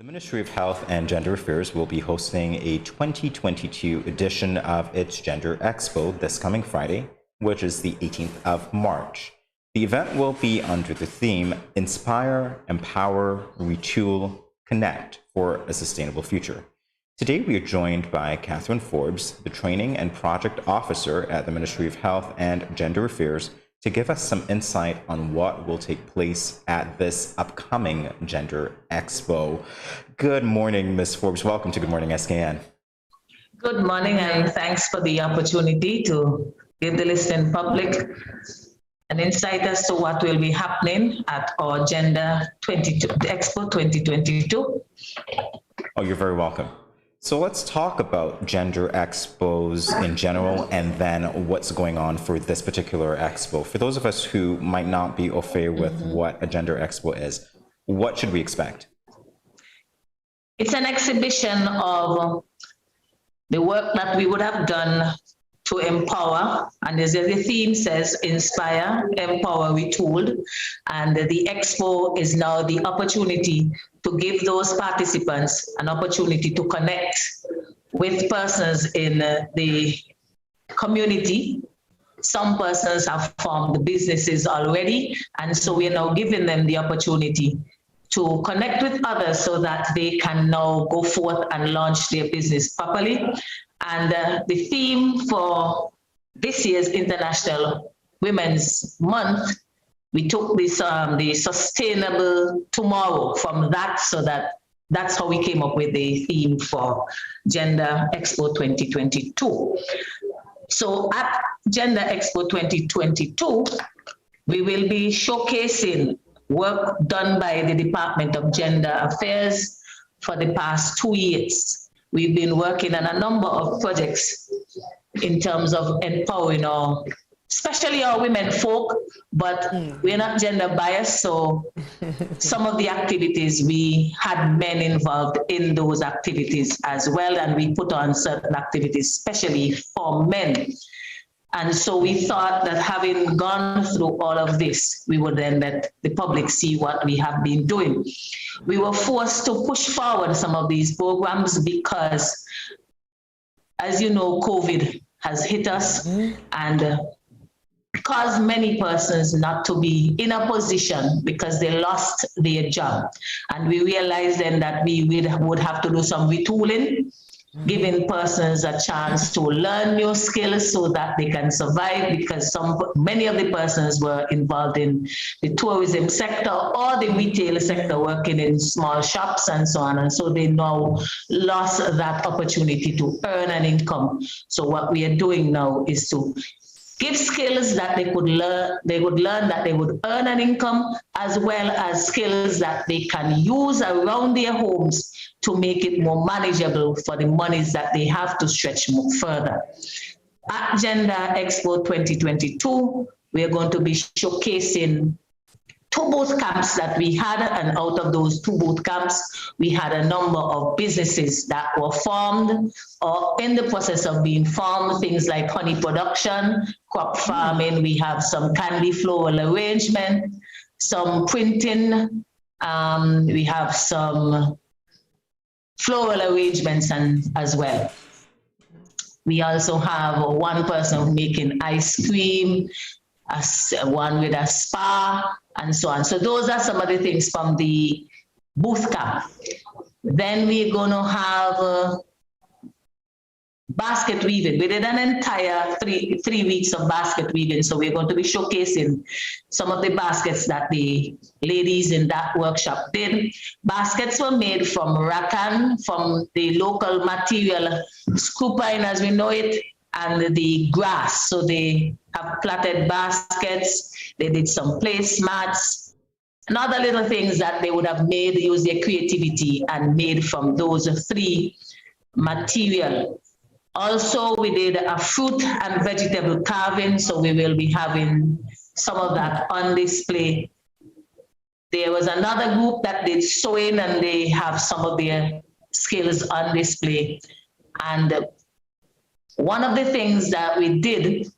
The Ministry of Health and Gender Affairs will be hosting a 2022 edition of its Gender Expo this coming Friday, which is the 18th of March. The event will be under the theme Inspire, Empower, Retool, Connect for a Sustainable Future. Today we are joined by Catherine Forbes, the Training and Project Officer at the Ministry of Health and Gender Affairs, to give us some insight on what will take place at this upcoming Gender Expo. Good morning, Ms. Forbes. Welcome to Good Morning SKN. Good morning, and thanks for the opportunity to give the listening public an insight as to what will be happening at our Gender Expo 2022. Oh, you're very welcome. So let's talk about Gender Expos in general and then what's going on for this particular expo. For those of us who might not be au fait with what a Gender Expo is, what should we expect? It's an exhibition of the work that we would have done to empower, and as the theme says, inspire, empower, retool. And the expo is now the opportunity to give those participants an opportunity to connect with persons in the community. Some persons have formed businesses already, and so we are now giving them the opportunity to connect with others so that they can now go forth and launch their business properly. And the theme for this year's International Women's Month, we took this the Sustainable Tomorrow from that, so that's how we came up with the theme for Gender Expo 2022. So at Gender Expo 2022, we will be showcasing work done by the Department of Gender Affairs for the past 2 years. We've been working on a number of projects in terms of empowering especially our women folk, but we're not gender biased, so some of the activities, we had men involved in those activities as well, and we put on certain activities especially for men. And so we thought that having gone through all of this, we would then let the public see what we have been doing. We were forced to push forward some of these programs because, as you know, COVID has hit us and caused many persons not to be in a position because they lost their job. And we realized then that we would have to do some retooling, giving persons a chance to learn new skills so that they can survive, because many of the persons were involved in the tourism sector or the retail sector, working in small shops and so on. And so they now lost that opportunity to earn an income. So what we are doing now is to give skills that they could learn, that they would earn an income, as well as skills that they can use around their homes to make it more manageable for the monies that they have to stretch more further. At Gender Expo 2022, we are going to be showcasing 2 boot camps that we had, and out of those 2 boot camps, we had a number of businesses that were formed or in the process of being formed, things like honey production, crop farming, we have some candy floral arrangement, some printing, we have some floral arrangements as well. We also have one person making ice cream, one with a spa, and so on. So those are some of the things from the booth camp. Then we're going to have basket weaving. We did an entire three weeks of basket weaving. So we're going to be showcasing some of the baskets that the ladies in that workshop did. Baskets were made from rattan, from the local material, screw pine as we know it, and the grass. So they have plaited baskets, they did some placemats, and other little things that they would have made, use their creativity and made from those 3 material. Also, we did a fruit and vegetable carving, so we will be having some of that on display. There was another group that did sewing, and they have some of their skills on display. And one of the things that we did,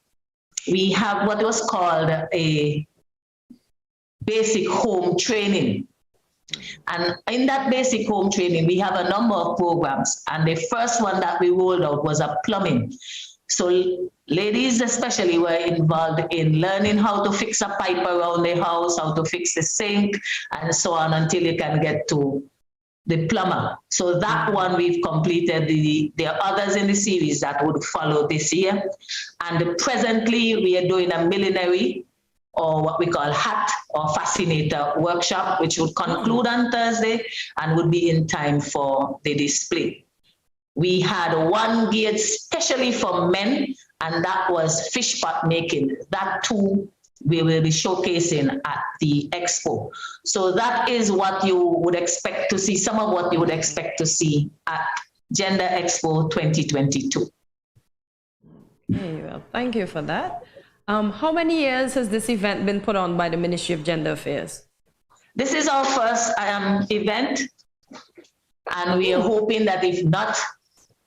we have what was called a basic home training. And in that basic home training, we have a number of programs. And the first one that we rolled out was a plumbing. So ladies especially were involved in learning how to fix a pipe around the house, how to fix the sink, and so on until you can get to the plumber. So that one we've completed. There are others in the series that would follow this year. And presently we are doing a millinery, or what we call hat or fascinator workshop, which would conclude on Thursday and would be in time for the display. We had one geared specially for men, and that was fish pot making. That too, we will be showcasing at the expo. So that is what you would expect to see, some of what you would expect to see at Gender Expo 2022. Well, thank you for that. How many years has this event been put on by the Ministry of Gender Affairs? This is our first event, and we are hoping that if not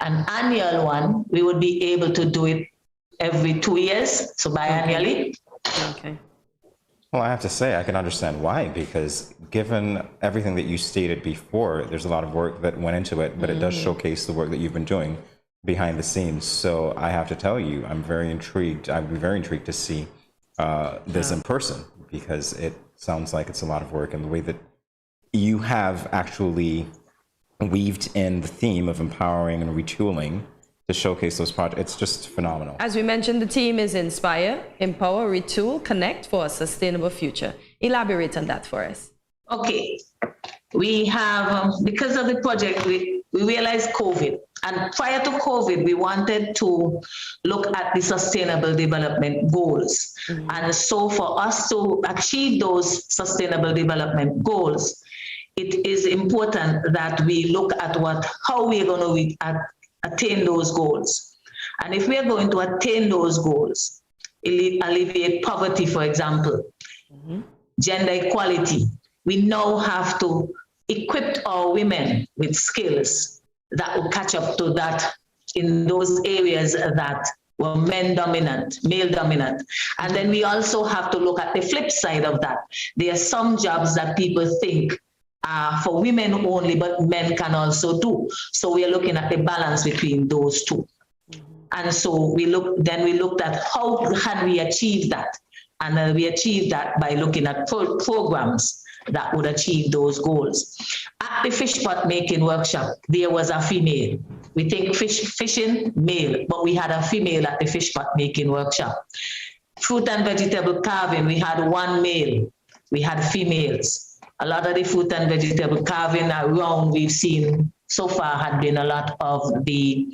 an annual one, we would be able to do it every 2 years, so biannually. Okay. Well, I have to say, I can understand why, because given everything that you stated before, there's a lot of work that went into it, but it does showcase the work that you've been doing behind the scenes. So I have to tell you, I'm very intrigued. I'd be very intrigued to see this in person, because it sounds like it's a lot of work, and the way that you have actually weaved in the theme of empowering and retooling to showcase those projects. It's just phenomenal. As we mentioned, the team is Inspire, Empower, Retool, Connect for a Sustainable Future. Elaborate on that for us. Okay. We have, because of the project, we realized COVID. And prior to COVID, we wanted to look at the Sustainable Development Goals. And so for us to achieve those Sustainable Development Goals, it is important that we look at how we're going to attain those goals. And if we are going to attain those goals, alleviate poverty, for example, gender equality, we now have to equip our women with skills that will catch up to that in those areas that were male dominant. And then we also have to look at the flip side of that. There are some jobs that people think are for women only, but men can also do. So we are looking at the balance between those two. And so we looked at how can we achieve that? And we achieved that by looking at programs that would achieve those goals. At the fish pot making workshop, there was a female. We think fishing, male, but we had a female at the fish pot making workshop. Fruit and vegetable carving, we had one male, we had females. A lot of the fruit and vegetable carving around we've seen so far had been a lot of the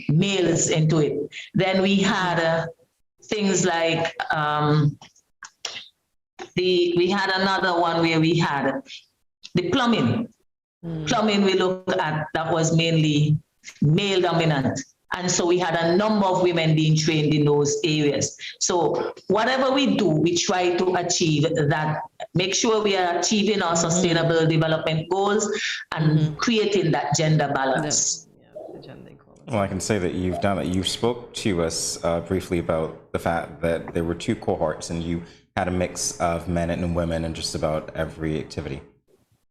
males into it. Then we had things like we had another one where we had the plumbing. Plumbing we looked at, that was mainly male dominant. And so we had a number of women being trained in those areas. So whatever we do, we try to achieve that, make sure we are achieving our sustainable development goals and creating that gender balance. Well, I can say that you've done it. You spoke to us briefly about the fact that there were two cohorts and you had a mix of men and women in just about every activity.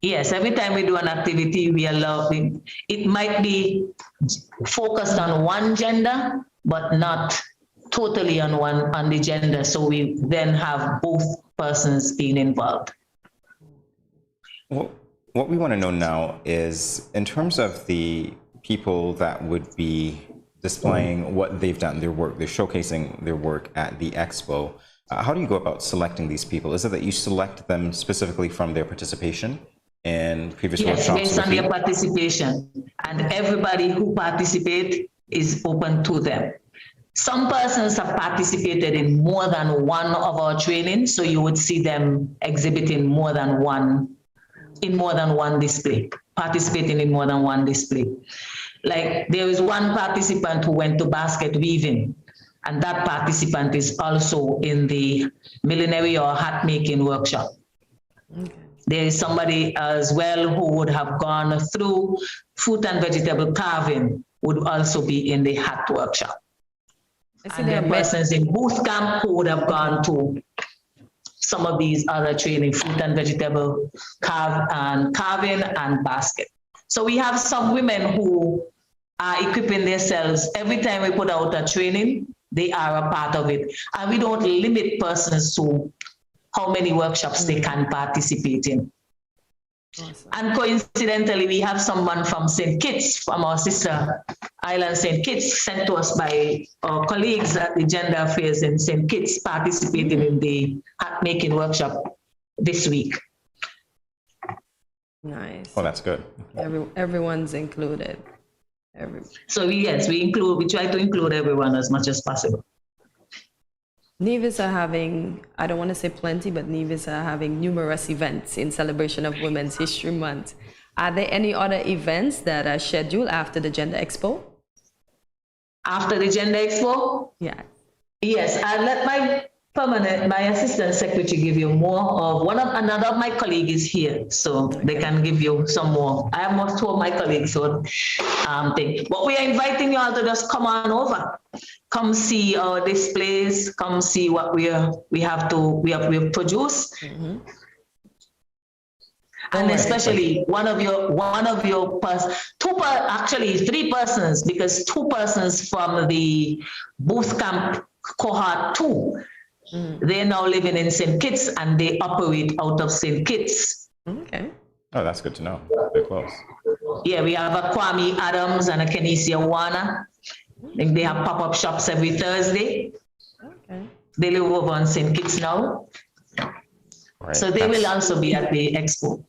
Yes, every time we do an activity, we allow it might be focused on one gender, but not totally on the gender. So we then have both persons being involved. Well, what we want to know now is, in terms of the people that would be displaying what they've done, their work, they're showcasing their work at the expo. How do you go about selecting these people? Is it that you select them specifically from their participation in previous workshops? Yes, based on their participation. And everybody who participates is open to them. Some persons have participated in more than one of our trainings, so you would see them exhibiting more than one, in more than one display, participating in more than one display. Like there is one participant who went to basket weaving, and that participant is also in the millinery or hat making workshop. Okay. There is somebody as well who would have gone through fruit and vegetable carving, would also be in the hat workshop. And there are persons in boot camp who would have gone to some of these other training, fruit and vegetable carving and basket. So we have some women who are equipping themselves. Every time we put out a training, they are a part of it. And we don't limit persons to how many workshops they can participate in. Awesome. And coincidentally, we have someone from St. Kitts, from our sister island St. Kitts, sent to us by our colleagues at the Gender Affairs in St. Kitts, participating in the hat making workshop this week. Nice. Oh, that's good. Everyone's included. So yes, we try to include everyone as much as possible. Nevis are having, I don't want to say plenty, but Nevis are having numerous events in celebration of Women's History Month. Are there any other events that are scheduled after the Gender Expo? After the Gender Expo? Yeah. Yes, I'll let my assistant secretary give you more of another of my colleagues is here, so they can give you some more. I have most of my colleagues, so thing. But we are inviting you all to just come on over. Come see our displays, come see what we have produced. Mm-hmm. And especially three persons, because 2 persons from the booth camp cohort 2, they're now living in St. Kitts and they operate out of St. Kitts. Okay. Oh, that's good to know. They're close. Yeah, we have a Kwame Adams and a Kenesia Wana. They have pop-up shops every Thursday. Okay. They live over on St. Kitts now. Right. So they will also be at the expo.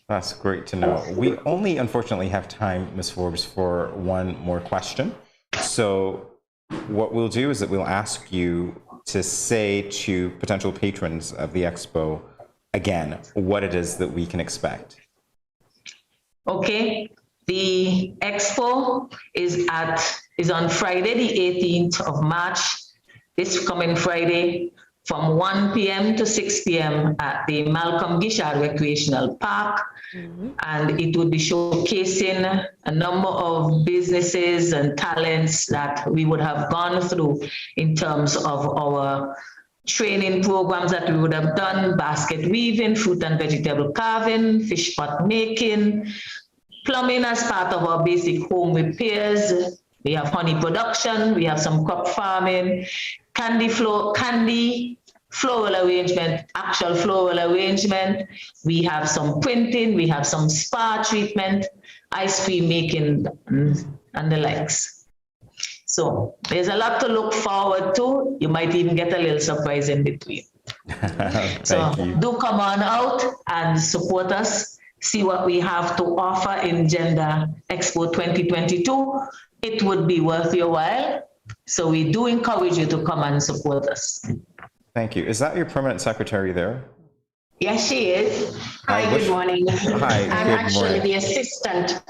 That's great to know. We only unfortunately have time, Ms. Forbes, for one more question. So what we'll do is that we'll ask you to say to potential patrons of the expo again what it is that we can expect. Okay. The expo is on Friday, the 18th of March, this coming Friday, from 1 p.m. to 6 p.m. at the Malcolm Gishard Recreational Park. Mm-hmm. And it would be showcasing a number of businesses and talents that we would have gone through in terms of our training programs that we would have done: basket weaving, fruit and vegetable carving, fish pot making, plumbing as part of our basic home repairs. We have honey production, we have some crop farming, candy floral arrangement, actual floral arrangement. We have some printing, we have some spa treatment, ice cream making, and the likes. So there's a lot to look forward to. You might even get a little surprise in between. So do come on out and support us. See what we have to offer in Gender Expo 2022. It would be worth your while. So we do encourage you to come and support us. Thank you. Is that your permanent secretary there? Yes, she is. Hi, good morning. Hi, I'm actually the assistant.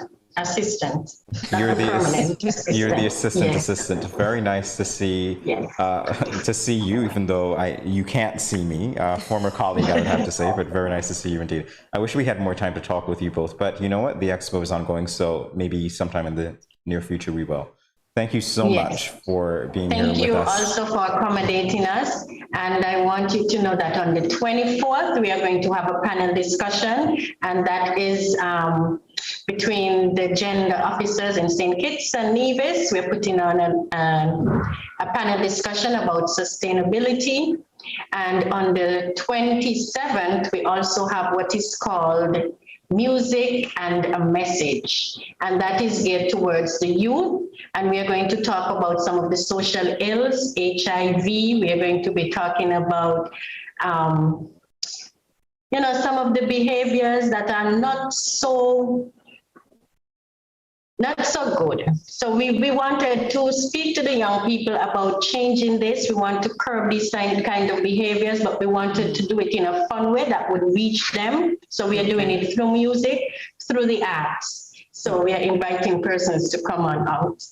You're the assistant. Very nice to see you, even though you can't see me. Former colleague, I would have to say, but very nice to see you indeed. I wish we had more time to talk with you both, but you know what? The expo is ongoing, so maybe sometime in the near future we will. Thank you so much for being here with us. Thank you also for accommodating us. And I want you to know that on the 24th, we are going to have a panel discussion, and that is between the gender officers in St. Kitts and Nevis. We're putting on a panel discussion about sustainability. And on the 27th, we also have what is called Music and a Message, and that is geared towards the youth. And we are going to talk about some of the social ills, HIV. We are going to be talking about, some of the behaviors that are not so good. So we wanted to speak to the young people about changing this. We want to curb these kind of behaviors, but we wanted to do it in a fun way that would reach them. So we are doing it through music, through the arts. So we are inviting persons to come on out.